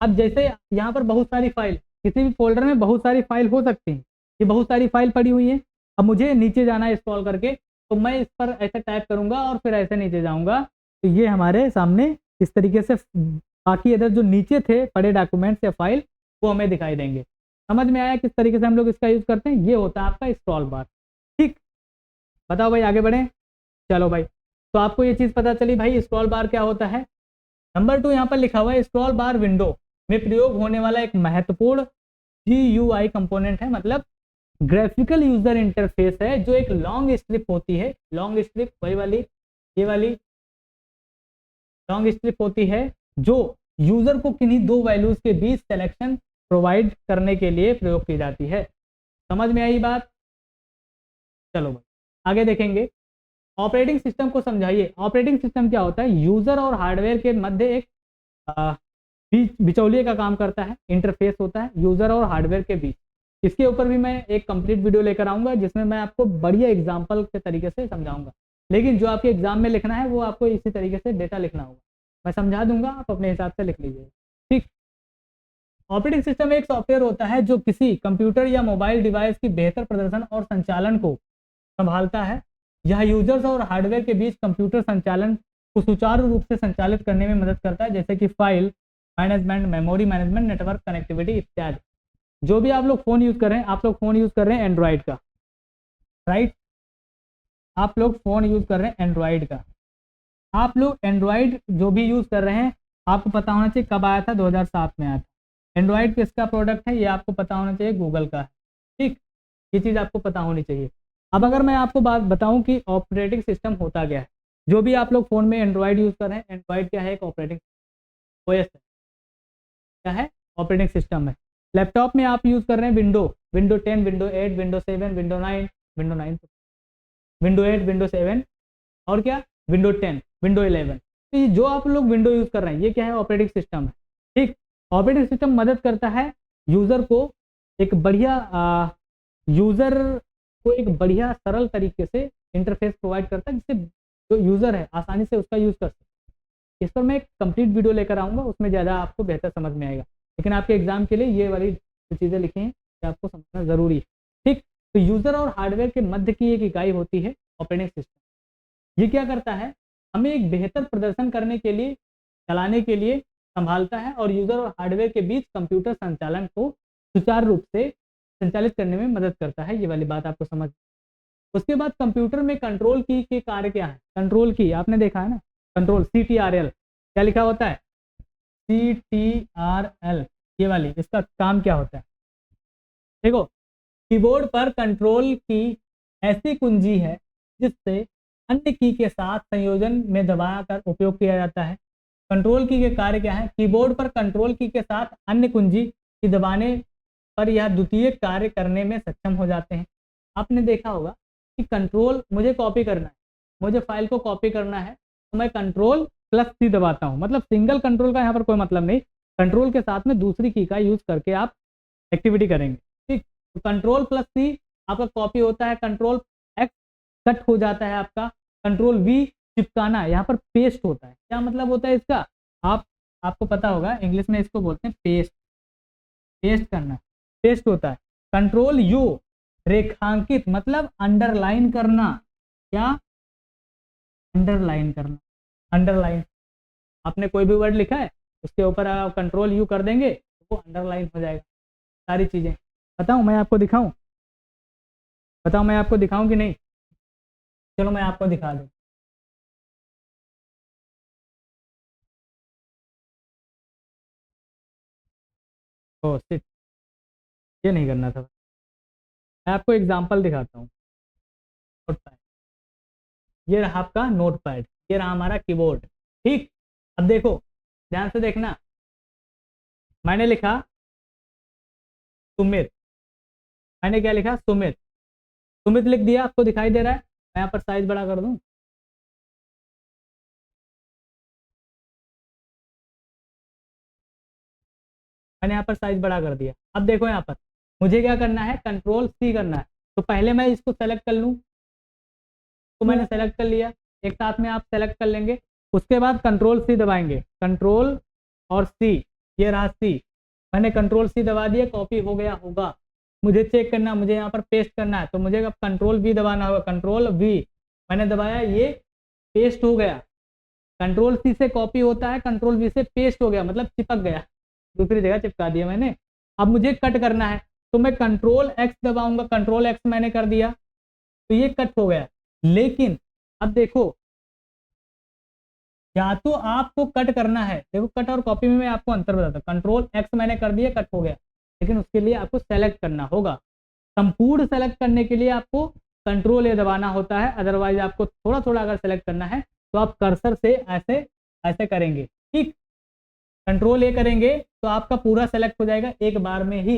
अब जैसे यहाँ पर बहुत सारी फाइल, किसी भी फोल्डर में बहुत सारी फाइल हो सकती है, ये बहुत सारी फाइल पड़ी हुई है। अब मुझे नीचे जाना है स्क्रॉल करके, तो मैं इस पर ऐसे टाइप करूंगा और फिर ऐसे नीचे जाऊंगा, तो ये हमारे सामने इस तरीके से बाकी इधर जो नीचे थे पड़े डॉक्यूमेंट्स या फाइल, वो हमें दिखाई देंगे। समझ में आया किस तरीके से हम लोग इसका यूज करते हैं? ये होता है आपका स्क्रॉल बार। ठीक, बताओ भाई, आगे बढ़े। चलो भाई, तो आपको ये चीज पता चली भाई स्क्रॉल बार क्या होता है। नंबर 2 यहाँ पर लिखा हुआ है, स्क्रॉल बार विंडो में प्रयोग होने वाला एक महत्वपूर्ण GUI कंपोनेंट है, मतलब ग्राफिकल यूजर इंटरफेस है, जो एक लॉन्ग स्ट्रिप होती है। लॉन्ग स्ट्रिप वही वाली, ये वाली लॉन्ग स्ट्रिप होती है, जो यूजर को किन्हीं दो वैल्यूज के बीच सिलेक्शन प्रोवाइड करने के लिए प्रयोग की जाती है। समझ में आई बात? चलो भाई आगे देखेंगे। ऑपरेटिंग सिस्टम को समझाइए। ऑपरेटिंग सिस्टम क्या होता है? यूजर और हार्डवेयर के मध्य एक बिचौलिए का काम करता है, इंटरफेस होता है यूजर और हार्डवेयर के बीच। इसके ऊपर भी मैं एक कंप्लीट वीडियो लेकर आऊंगा, जिसमें मैं आपको बढ़िया एग्जांपल के तरीके से समझाऊंगा। लेकिन जो आपके एग्जाम में लिखना है वो आपको इसी तरीके से डेटा लिखना होगा। मैं समझा दूंगा, आप अपने हिसाब से लिख लीजिए। ठीक, ऑपरेटिंग सिस्टम एक सॉफ्टवेयर होता है जो किसी कंप्यूटर या मोबाइल डिवाइस की बेहतर प्रदर्शन और संचालन को संभालता है। यह यूजर्स और हार्डवेयर के बीच कंप्यूटर संचालन को सुचारू रूप से संचालित करने में मदद करता है, जैसे कि file management, memory management, network connectivity इत्यादि। जो भी आप लोग फोन यूज कर रहे हैं, आप लोग फोन यूज कर रहे हैं एंड्रॉइड का, राइट? आप लोग फोन यूज कर रहे हैं एंड्रॉइड का। आप लोग एंड्रॉइड जो भी यूज कर रहे हैं, आपको पता होना चाहिए कब आया था? 2007 में आया था। एंड्रॉइड किसका प्रोडक्ट है? ये आपको पता होना चाहिए, गूगल का है। ठीक, ये चीज़ आपको पता होनी चाहिए। अब अगर मैं आपको बात बताऊं कि ऑपरेटिंग सिस्टम होता क्या है, जो भी आप लोग फ़ोन में एंड्रॉइड यूज़ कर रहे हैं, एंड्रॉइड क्या है? एक ऑपरेटिंग ओएस है। क्या है? ऑपरेटिंग सिस्टम है। लैपटॉप में आप यूज़ कर रहे हैं window 10, window 8, window 7, window 9, window 9, window 8, window 7 और क्या? Window 10, window 11। तो ये जो आप लोग विंडो यूज़ कर रहे हैं, ये क्या है? ऑपरेटिंग सिस्टम है। ठीक, ऑपरेटिंग सिस्टम मदद करता है यूज़र को एक बढ़िया यूज़र को एक बढ़िया सरल तरीके से इंटरफेस प्रोवाइड करता है, जिससे जो यूज़र है आसानी से उसका यूज़ कर सके। इस पर मैं एक कंप्लीट वीडियो लेकर आऊँगा, उसमें ज़्यादा आपको बेहतर समझ में आएगा। लेकिन आपके एग्जाम के लिए ये वाली जो चीज़ें लिखी हैं, ये आपको समझना ज़रूरी है। ठीक, तो यूज़र और हार्डवेयर के मध्य की एक इकाई होती है ऑपरेटिंग सिस्टम। ये क्या करता है? हमें एक बेहतर प्रदर्शन करने के लिए, चलाने के लिए संभालता है, और यूज़र और हार्डवेयर के बीच कंप्यूटर संचालन को सुचारू रूप से संचालित करने में मदद करता है। ये वाली बात आपको समझ। उसके बाद कंप्यूटर में कंट्रोल की के कार्य क्या है? कंट्रोल की आपने देखा है ना, कंट्रोल CTRL क्या लिखा होता है? CTRL, ये वाली, इसका काम क्या होता है? देखो, कीबोर्ड पर कंट्रोल की ऐसी कुंजी है जिससे अन्य की के साथ संयोजन में दबाकर उपयोग किया जाता है। कंट्रोल की के कार्य क्या है? कीबोर्ड पर कंट्रोल की के साथ अन्य कुंजी की दबाने पर यह द्वितीय कार्य करने में सक्षम हो जाते हैं। आपने देखा होगा कि कंट्रोल, मुझे कॉपी करना है, मुझे फाइल को कॉपी करना है, तो मैं कंट्रोल+C दबाता हूँ। मतलब सिंगल कंट्रोल का यहाँ पर कोई मतलब नहीं, कंट्रोल के साथ में दूसरी की का यूज करके आप एक्टिविटी करेंगे। ठीक, तो कंट्रोल+C आपका कॉपी होता है, कंट्रोल+X कट हो जाता है आपका, कंट्रोल+V चिपकाना, यहाँ पर पेस्ट होता है। क्या मतलब होता है इसका? आपको पता होगा, इंग्लिश में इसको बोलते हैं पेस्ट, पेस्ट करना, पेस्ट होता है। कंट्रोल+U रेखांकित, मतलब अंडरलाइन करना। क्या? अंडरलाइन करना, अंडरलाइन। आपने कोई भी वर्ड लिखा है, उसके ऊपर आप कंट्रोल+U कर देंगे तो वो अंडरलाइन हो जाएगा। सारी चीजें बताऊं, मैं आपको दिखाऊं? बताओ, मैं आपको दिखाऊं कि नहीं? चलो मैं आपको दिखा दूं। ओ शिट, ये नहीं करना था। मैं आपको एग्जांपल दिखाता हूँ। नोट पैड, ये रहा आपका नोट पैड, ये रहा हमारा कीबोर्ड। ठीक, अब देखो ध्यान से देखना, मैंने लिखा सुमित, मैंने क्या लिखा सुमित, सुमित लिख दिया, आपको दिखाई दे रहा है। मैं यहाँ पर साइज बड़ा कर दूं, मैंने यहाँ पर साइज बड़ा कर दिया। अब देखो यहाँ पर मुझे क्या करना है, कंट्रोल सी करना है। तो पहले मैं इसको सेलेक्ट कर लूँ, तो मैंने सेलेक्ट कर लिया, एक साथ में आप सेलेक्ट कर लेंगे। उसके बाद कंट्रोल सी दबाएंगे, कंट्रोल और सी, ये रहा सी, मैंने कंट्रोल सी दबा दिया, कॉपी हो गया होगा। मुझे चेक करना, मुझे यहाँ पर पेस्ट करना है, तो मुझे अब कंट्रोल वी दबाना होगा, कंट्रोल वी मैंने दबाया, ये पेस्ट हो गया। कंट्रोल सी से कॉपी होता है, कंट्रोल वी से पेस्ट हो गया, मतलब चिपक गया, दूसरी जगह चिपका दिया मैंने। अब मुझे कट करना है, तो मैं कंट्रोल एक्स दबाऊंगा, कंट्रोल एक्स मैंने कर दिया, तो ये कट हो गया। लेकिन अब देखो, या तो आपको कट करना है, देखो कट और कॉपी में मैं आपको अंतर बताता हूँ। कंट्रोल एक्स मैंने कर दिया, कट हो गया, लेकिन उसके लिए आपको सेलेक्ट करना होगा। संपूर्ण सेलेक्ट करने के लिए आपको कंट्रोल ए दबाना होता है, अदरवाइज आपको थोड़ा थोड़ा अगर सेलेक्ट करना है तो आप कर्सर से ऐसे ऐसे करेंगे। ठीक, कंट्रोल ए करेंगे तो आपका पूरा सेलेक्ट हो जाएगा एक बार में ही।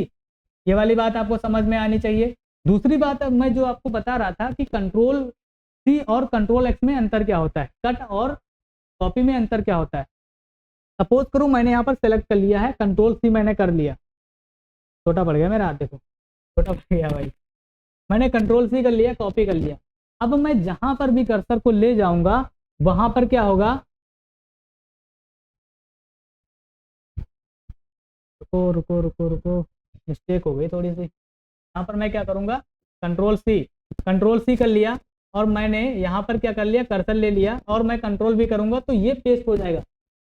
ये वाली बात आपको समझ में आनी चाहिए। दूसरी बात मैं जो आपको बता रहा था कि कंट्रोल सी और कंट्रोल एक्स में अंतर क्या होता है, कट और कॉपी में अंतर क्या होता है। सपोज करूं मैंने यहाँ पर सेलेक्ट कर लिया है, कंट्रोल सी मैंने कर लिया, छोटा पड़ गया मेरा हाथ, देखो छोटा पड़ गया भाई। मैंने कंट्रोल सी कर लिया, कॉपी कर लिया। अब मैं जहां पर भी कर्सर को ले जाऊंगा वहां पर क्या होगा, रुको रुको रुको रुको, मिस्टेक हो गई थोड़ी सी। यहाँ पर मैं क्या करूंगा, कंट्रोल सी कर लिया, और मैंने यहाँ पर क्या कर लिया, कर्सर ले लिया, और मैं कंट्रोल भी करूंगा तो ये पेस्ट हो जाएगा।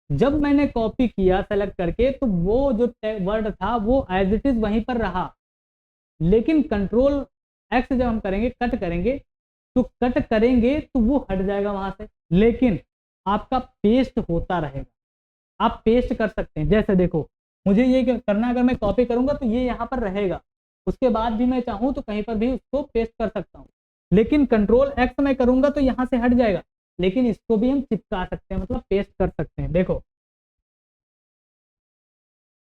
जब मैंने कॉपी किया सेलेक्ट करके, तो वो जो वर्ड था वो एज इट इज वहीं पर रहा, लेकिन कंट्रोल एक्स जब हम करेंगे, कट करेंगे, तो कट करेंगे तो वो हट जाएगा वहां से, लेकिन आपका पेस्ट होता रहेगा। आप पेस्ट कर सकते हैं, जैसे देखो मुझे ये करना है, अगर मैं कॉपी करूंगा तो ये यहाँ पर रहेगा, उसके बाद भी मैं चाहूँ तो कहीं पर भी उसको पेस्ट कर सकता हूँ। लेकिन कंट्रोल एक्स मैं करूंगा तो यहाँ से हट जाएगा, लेकिन इसको भी हम चिपका सकते हैं, मतलब पेस्ट कर सकते हैं। देखो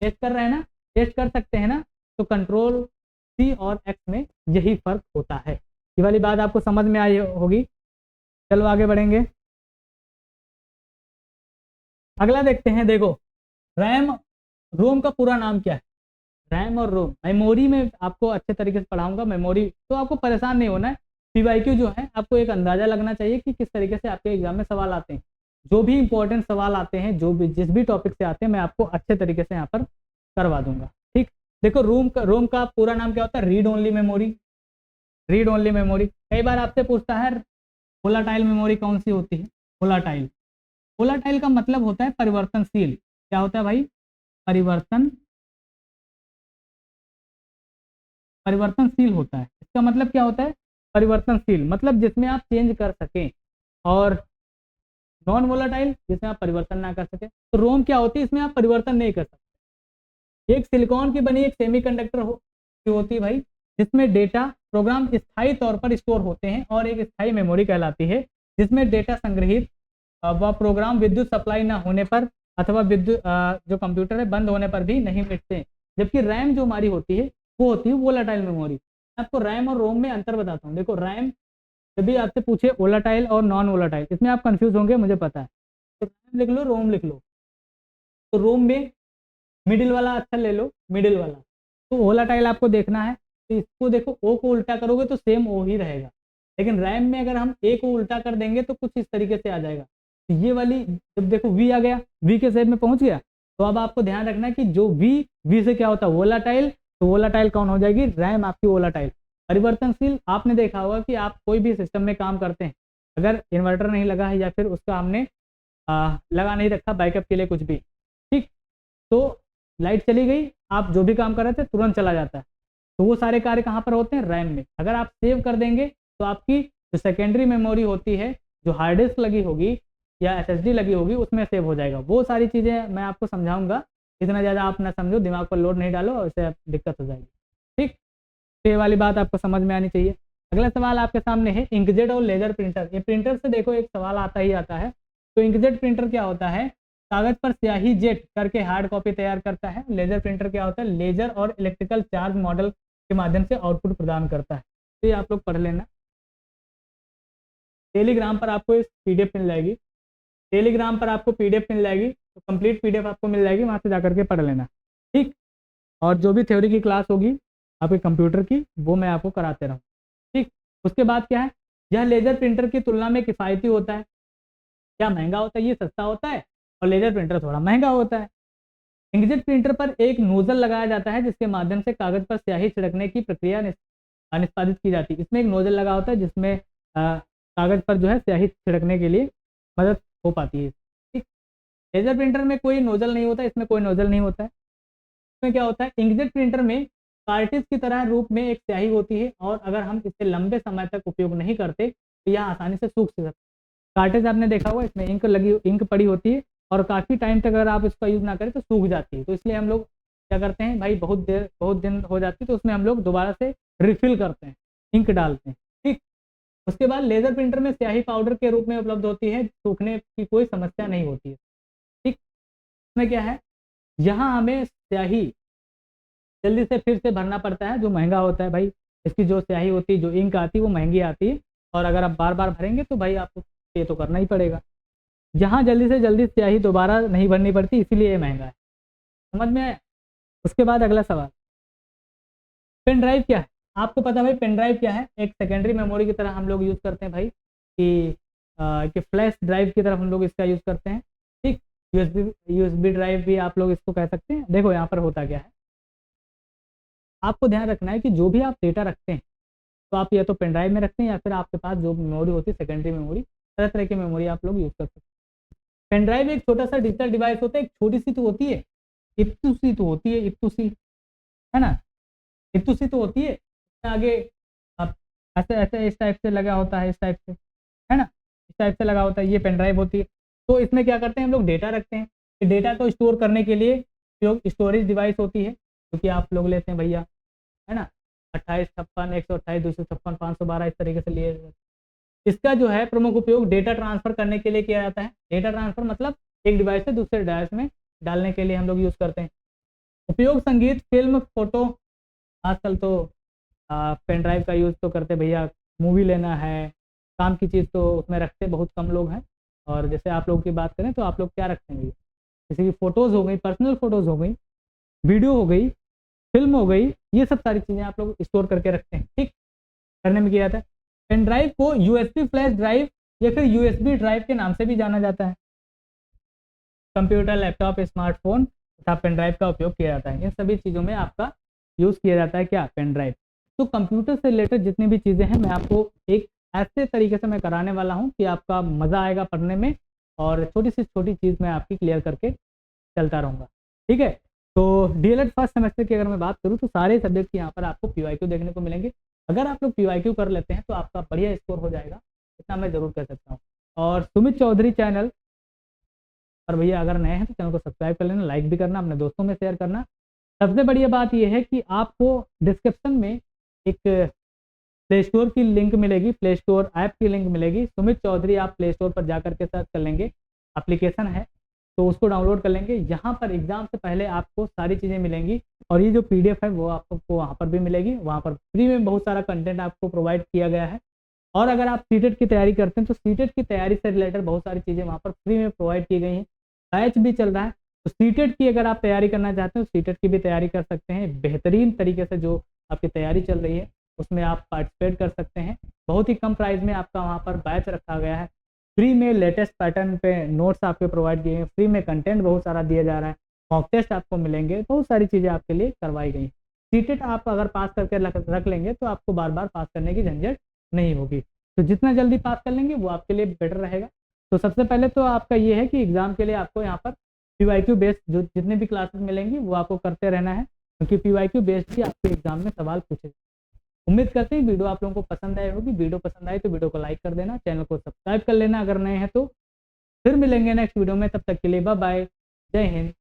पेस्ट कर रहे हैं ना, पेस्ट कर सकते हैं ना, तो कंट्रोल सी और एक्स में यही फर्क होता है। ये वाली बात आपको समझ में आई होगी। चलो आगे बढ़ेंगे, अगला देखते हैं। देखो रैम रोम का पूरा नाम क्या है, रैम और रोम। मेमोरी में आपको अच्छे तरीके से पढ़ाऊंगा, मेमोरी तो आपको परेशान नहीं होना है। पीवाईक्यू जो है आपको एक अंदाजा लगना चाहिए कि किस तरीके से आपके एग्जाम में सवाल आते हैं। जो भी इंपॉर्टेंट सवाल आते हैं, जो भी जिस भी टॉपिक से आते हैं, मैं आपको अच्छे तरीके से यहाँ पर करवा दूंगा। ठीक, देखो रोम का पूरा नाम क्या होता है, read only memory. Read only memory, कई बार आपसे पूछता है वोलाटाइल मेमोरी कौन सी होती है। वोलाटाइल, वोलाटाइल का मतलब होता है परिवर्तनशील। क्या होता है भाई, परिवर्तनशील होता है। इसका मतलब क्या होता है, परिवर्तनशील मतलब जिसमें आप चेंज कर सकें, और नॉन वोलाटाइल जिसमें आप परिवर्तन ना कर सके। तो रोम क्या होती है, इसमें आप परिवर्तन नहीं कर सकते। एक सिलिकॉन की बनी एक सेमीकंडक्टर होती है भाई, जिसमें डेटा प्रोग्राम स्थायी तौर पर स्टोर होते हैं, और एक स्थायी मेमोरी कहलाती है जिसमें डेटा संग्रहित व प्रोग्राम विद्युत सप्लाई न होने पर अथवा विद्युत जो कंप्यूटर है बंद होने पर भी नहीं मिटते। जबकि रैम जो हमारी होती है वो होती है वोलाटाइल मेमोरी। आपको रैम और रोम में अंतर बताता हूँ। देखो रैम, जब भी आपसे पूछे वोलाटाइल और नॉन वोलाटाइल, इसमें आप कंफ्यूज होंगे मुझे पता है, तो रैम लिख लो, रोम लिख लो। तो रोम में मिडिल वाला अक्षर ले लो, मिडिल वाला। तो वोलाटाइल आपको देखना है, तो इसको देखो, ओ को उल्टा करोगे तो सेम ओ ही रहेगा, लेकिन रैम में अगर हम ए को उल्टा कर देंगे तो कुछ इस तरीके से आ जाएगा। तो ये वाली जब देखो वी आ गया, वी के शेप में पहुंच गया, तो अब आपको ध्यान रखना है कि जो वी से क्या होता है वोलाटाइल, तो वोलाटाइल कौन हो जाएगी, रैम आपकी वोलाटाइल। परिवर्तनशील, आपने देखा होगा कि आप कोई भी सिस्टम में काम करते हैं, अगर इन्वर्टर नहीं लगा है या फिर उसका हमने लगा नहीं रखा बैकअप के लिए कुछ भी, ठीक, तो लाइट चली गई, आप जो भी काम कर रहे थे तुरंत चला जाता है, तो वो सारे कार्य कहाँ पर होते हैं, रैम में। अगर आप सेव कर देंगे तो आपकी जो सेकेंडरी मेमोरी होती है, जो हार्ड डिस्क लगी होगी या एसएसडी लगी होगी, उसमें सेव हो जाएगा। वो सारी चीज़ें मैं आपको समझाऊंगा इतना ज़्यादा आप ना समझो, दिमाग पर लोड नहीं डालो, उससे दिक्कत हो जाएगी। ठीक, तो ये वाली बात आपको समझ में आनी चाहिए। अगला सवाल आपके सामने है इंकजेट और लेजर प्रिंटर। ये प्रिंटर से देखो एक सवाल आता ही आता है। तो इंकजेट प्रिंटर क्या होता है? कागज पर स्याही जेट करके हार्ड कॉपी तैयार करता है। लेजर प्रिंटर क्या होता है? लेजर और इलेक्ट्रिकल चार्ज मॉडल के माध्यम से आउटपुट प्रदान करता है। तो ये आप लोग पढ़ लेना। टेलीग्राम पर आपको इस पीडीएफ मिल जाएगी, टेलीग्राम पर आपको पीडीएफ मिल जाएगी, तो कंप्लीट पीडीएफ आपको मिल जाएगी, वहाँ से जाकर के पढ़ लेना। ठीक, और जो भी थ्योरी की क्लास होगी आपके कंप्यूटर की, वो मैं आपको कराते रहूँ। ठीक, उसके बाद क्या है, यह लेजर प्रिंटर की तुलना में किफ़ायती होता है। क्या महंगा होता है? ये सस्ता होता है और लेजर प्रिंटर थोड़ा महंगा होता है। इंकजेट प्रिंटर पर एक नोजल लगाया जाता है जिसके माध्यम से कागज पर स्याही छिड़कने की प्रक्रिया निष्पादित की जाती है। इसमें एक नोजल लगा होता है जिसमें कागज पर जो है स्याही छिड़कने के लिए मदद हो पाती है। ठीक, लेजर प्रिंटर में कोई नोजल नहीं होता, इसमें कोई नोजल नहीं होता है। इसमें क्या होता है, इंकजेट प्रिंटर में कार्टिज की तरह रूप में एक स्याही होती है और अगर हम इसे लंबे समय तक उपयोग नहीं करते तो यह आसानी से सूख सकता है। कार्टेज आपने देखा होगा, इसमें इंक पड़ी होती है और काफ़ी टाइम तक अगर आप इसका यूज़ ना करें तो सूख जाती है। तो इसलिए हम लोग क्या करते हैं भाई, बहुत दिन हो जाती है तो उसमें हम लोग दोबारा से रिफिल करते हैं, इंक डालते हैं। ठीक, उसके बाद लेजर प्रिंटर में स्याही पाउडर के रूप में उपलब्ध होती है, सूखने की कोई समस्या नहीं होती है। ठीक, इसमें क्या है, यहाँ हमें स्याही जल्दी से फिर से भरना पड़ता है, जो महंगा होता है भाई। इसकी जो स्याही होती है, जो इंक आती है, वो महंगी आती है और अगर आप बार बार भरेंगे तो भाई आपको पे तो करना ही पड़ेगा। यहाँ जल्दी से जल्दी स्याही दोबारा नहीं भरनी पड़ती, इसीलिए ये महंगा है। समझ में आया? उसके बाद अगला सवाल, पेन ड्राइव क्या है? आपको पता है भाई पेन ड्राइव क्या है? एक सेकेंडरी मेमोरी की तरह हम लोग यूज़ करते हैं भाई, कि फ्लैश ड्राइव की तरफ हम लोग इसका यूज़ करते हैं। ठीक, यूएसबी ड्राइव भी आप लोग इसको कह सकते हैं। देखो यहाँ पर होता क्या है, आपको ध्यान रखना है कि जो भी आप डेटा रखते हैं तो आप या तो पेन ड्राइव में रखते हैं या फिर आपके पास जो मेमोरी होती है सेकेंडरी मेमोरी, तरह तरह की मेमोरी आप लोग यूज़ कर सकते हैं। पेन ड्राइव एक छोटा सा डिजिटल डिवाइस होता है, एक छोटी सी तो होती है, इत्तू सी तो होती है, इत्तू सी, है ना, इत्तू सी तो होती है। आगे आप ऐसे ऐसे इस टाइप से लगा होता है, इस टाइप से, है ना, इस टाइप से लगा होता है, ये पेन ड्राइव होती है। तो इसमें क्या करते हैं हम लोग, डेटा रखते हैं। डेटा को स्टोर करने के लिए जो स्टोरेज डिवाइस होती है, क्योंकि आप लोग लेते हैं भैया, है ना, 28 56 128 256 512 इस तरीके से लिए। इसका जो है प्रमुख उपयोग डेटा ट्रांसफर करने के लिए किया जाता है। डेटा ट्रांसफर मतलब एक डिवाइस से दूसरे डिवाइस में डालने के लिए हम लोग यूज़ करते हैं। उपयोग संगीत, फिल्म, फोटो, आजकल तो पेन ड्राइव का यूज़ तो करते भैया, मूवी लेना है, काम की चीज़ तो उसमें रखते बहुत कम लोग हैं। और जैसे आप लोग की बात करें तो आप लोग क्या रखते हैं भैया, जैसे कि फ़ोटोज़ हो गई, पर्सनल फ़ोटोज़ हो गई, वीडियो हो गई, फिल्म हो गई, ये सब सारी चीज़ें आप लोग स्टोर करके रखते हैं। ठीक, करने में किया जाता है। पेन ड्राइव को यूएसबी फ्लैश ड्राइव या फिर यूएसबी ड्राइव के नाम से भी जाना जाता है। कंप्यूटर, लैपटॉप, स्मार्टफोन तथा पेन ड्राइव का उपयोग किया जाता है। इन सभी चीज़ों में आपका यूज़ किया जाता है क्या, पेन ड्राइव। तो कंप्यूटर से रिलेटेड जितनी भी चीज़ें हैं मैं आपको एक ऐसे तरीके से मैं कराने वाला हूँ कि आपका मज़ा आएगा पढ़ने में और छोटी से छोटी चीज़ मैं आपकी क्लियर करके चलता रहूँगा। ठीक है, तो डीएलएड फर्स्ट सेमेस्टर की अगर मैं बात करूँ तो सारे सब्जेक्ट यहाँ पर आपको पीवाईक्यू देखने को मिलेंगे। अगर आप लोग पीवाईक्यू कर लेते हैं तो आपका बढ़िया स्कोर हो जाएगा, इतना मैं ज़रूर कह सकता हूँ। और सुमित चौधरी चैनल और भैया अगर नए हैं तो चैनल को सब्सक्राइब कर लेना, लाइक भी करना, अपने दोस्तों में शेयर करना। सबसे बढ़िया बात यह है कि आपको डिस्क्रिप्शन में एक प्ले स्टोर की लिंक मिलेगी, प्ले स्टोर ऐप की लिंक मिलेगी। सुमित चौधरी आप प्ले स्टोर पर जा करके सर्च कर लेंगे, एप्लीकेशन है तो उसको डाउनलोड कर लेंगे। यहाँ पर एग्जाम से पहले आपको सारी चीज़ें मिलेंगी और ये जो पीडीएफ है वो आपको वहाँ पर भी मिलेगी। वहाँ पर फ्री में बहुत सारा कंटेंट आपको प्रोवाइड किया गया है। और अगर आप सीटेट की तैयारी करते हैं तो सीटेट की तैयारी से रिलेटेड बहुत सारी चीज़ें वहाँ पर फ्री में प्रोवाइड की गई हैं। बैच भी चल रहा है, तो सीटेट की अगर आप तैयारी करना चाहते हैं तो सीटेट की भी तैयारी कर सकते हैं। बेहतरीन तरीके से जो आपकी तैयारी चल रही है उसमें आप पार्टिसिपेट कर सकते हैं। बहुत ही कम प्राइस में आपका वहाँ पर बैच रखा गया है। फ्री में लेटेस्ट पैटर्न पे नोट्स आपके प्रोवाइड किए हैं, फ्री में कंटेंट बहुत सारा दिया जा रहा है, मॉक टेस्ट आपको मिलेंगे, बहुत सारी चीज़ें आपके लिए करवाई गई। सीटेट आप अगर पास करके रख लेंगे तो आपको बार बार पास करने की झंझट नहीं होगी। तो जितना जल्दी पास कर लेंगे वो आपके लिए बेटर रहेगा। तो सबसे पहले तो आपका ये है कि एग्ज़ाम के लिए आपको यहाँ पर पीवाईक्यू बेस्ड जो जितने भी क्लासेस मिलेंगी वो आपको करते रहना है, क्योंकि पीवाईक्यू बेस्ड ही आपके एग्जाम में सवाल पूछे। उम्मीद करते हैं वीडियो आप लोगों को पसंद आई होगी। वीडियो पसंद आई तो वीडियो को लाइक कर देना, चैनल को सब्सक्राइब कर लेना अगर नए हैं तो। फिर मिलेंगे नेक्स्ट वीडियो में, तब तक के लिए बाय बाय, जय हिंद।